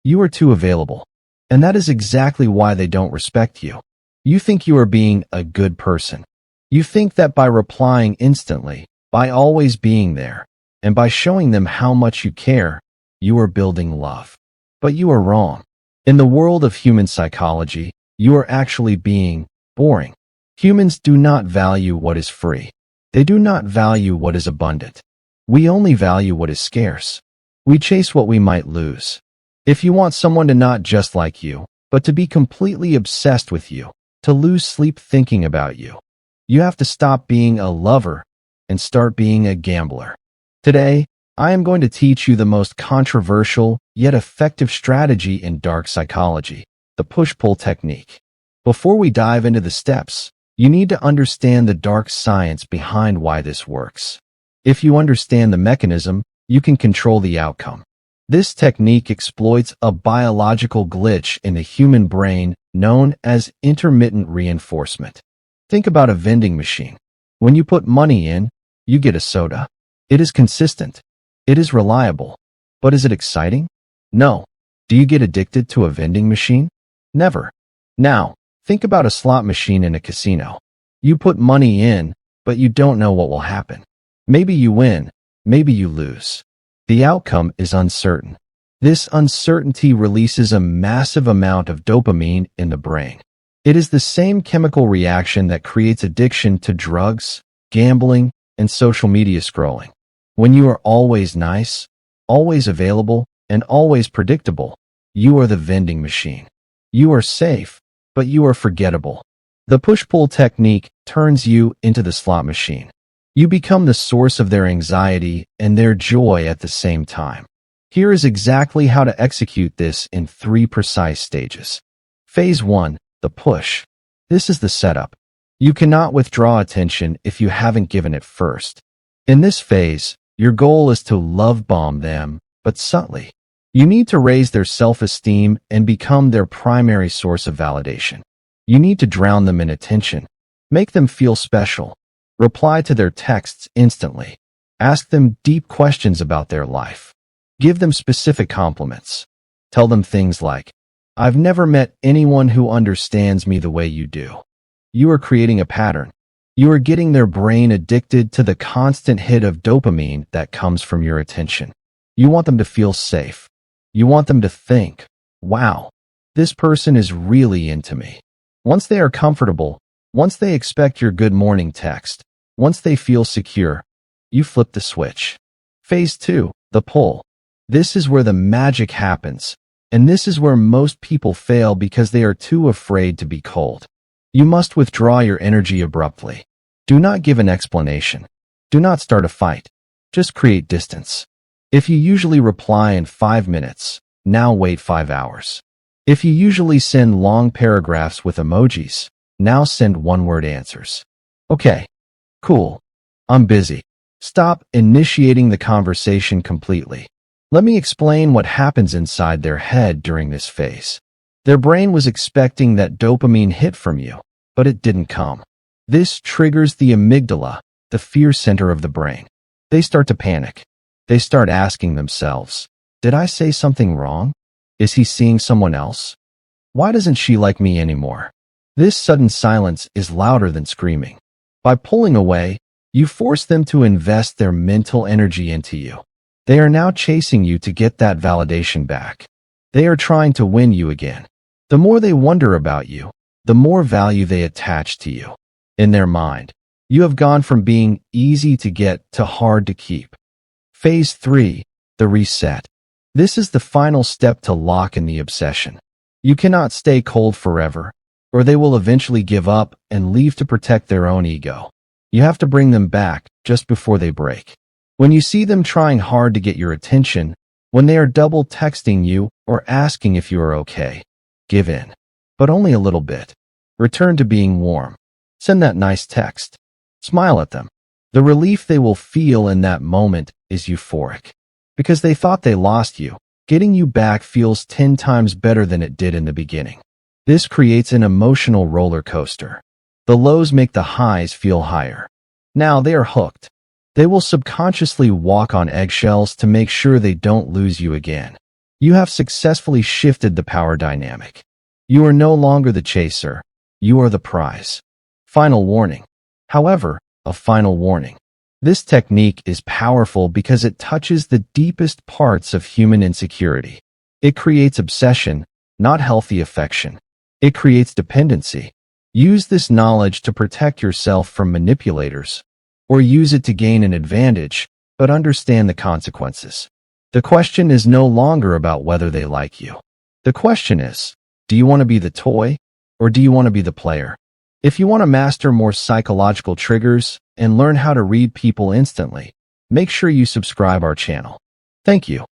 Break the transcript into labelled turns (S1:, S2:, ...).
S1: You are too available. And that is exactly why they don't respect you. You think you are being a good person. You think that by replying instantly, by always being there, and by showing them how much you care, you are building love. But you are wrong. In the world of human psychology, you are actually being boring. Humans do not value what is free. They do not value what is abundant. We only value what is scarce. We chase what we might lose. If you want someone to not just like you, but to be completely obsessed with you, to lose sleep thinking about you, you have to stop being a lover and start being a gambler. Today, I am going to teach you the most controversial yet effective strategy in dark psychology, the push-pull technique. Before we dive into the steps, you need to understand the dark science behind why this works. If you understand the mechanism, you can control the outcome. This technique exploits a biological glitch in the human brain known as intermittent reinforcement. Think about a vending machine. When you put money in, you get a soda. It is consistent. It is reliable. But is it exciting? No. Do you get addicted to a vending machine? Never. Now, think about a slot machine in a casino. You put money in, but you don't know what will happen. Maybe you win, maybe you lose. The outcome is uncertain. This uncertainty releases a massive amount of dopamine in the brain. It is the same chemical reaction that creates addiction to drugs, gambling, and social media scrolling. When you are always nice, always available, and always predictable, you are the vending machine. You are safe, but you are forgettable. The push-pull technique turns you into the slot machine. You become the source of their anxiety and their joy at the same time. Here is exactly how to execute this in 3 precise stages. Phase 1, the push. This is the setup. You cannot withdraw attention if you haven't given it first. In this phase, your goal is to love bomb them, but subtly. You need to raise their self-esteem and become their primary source of validation. You need to drown them in attention. Make them feel special. Reply to their texts instantly. Ask them deep questions about their life. Give them specific compliments. Tell them things like, "I've never met anyone who understands me the way you do." You are creating a pattern. You are getting their brain addicted to the constant hit of dopamine that comes from your attention. You want them to feel safe. You want them to think, "Wow, this person is really into me." Once they are comfortable, once they expect your good morning text, once they feel secure, you flip the switch. Phase 2, the pull. This is where the magic happens, and this is where most people fail because they are too afraid to be cold. You must withdraw your energy abruptly. Do not give an explanation. Do not start a fight. Just create distance. If you usually reply in 5 minutes, now wait 5 hours. If you usually send long paragraphs with emojis, now send one-word answers. Okay. Cool. I'm busy. Stop initiating the conversation completely. Let me explain what happens inside their head during this phase. Their brain was expecting that dopamine hit from you, but it didn't come. This triggers the amygdala, the fear center of the brain. They start to panic. They start asking themselves, "Did I say something wrong? Is he seeing someone else? Why doesn't she like me anymore?" This sudden silence is louder than screaming. By pulling away, you force them to invest their mental energy into you. They are now chasing you to get that validation back. They are trying to win you again. The more they wonder about you, the more value they attach to you. In their mind, you have gone from being easy to get to hard to keep. Phase 3, the reset. This is the final step to lock in the obsession. You cannot stay cold forever, or they will eventually give up and leave to protect their own ego. You have to bring them back just before they break. When you see them trying hard to get your attention, when they are double texting you or asking if you are okay, give in. But only a little bit. Return to being warm. Send that nice text. Smile at them. The relief they will feel in that moment is euphoric. Because they thought they lost you, getting you back feels 10 times better than it did in the beginning. This creates an emotional roller coaster. The lows make the highs feel higher. Now they are hooked. They will subconsciously walk on eggshells to make sure they don't lose you again. You have successfully shifted the power dynamic. You are no longer the chaser. You are the prize. Final warning. However, a final warning. This technique is powerful because it touches the deepest parts of human insecurity. It creates obsession, not healthy affection. It creates dependency. Use this knowledge to protect yourself from manipulators, or use it to gain an advantage, but understand the consequences. The question is no longer about whether they like you. The question is, do you want to be the toy, or do you want to be the player? If you want to master more psychological triggers and learn how to read people instantly, make sure you subscribe our channel. Thank you.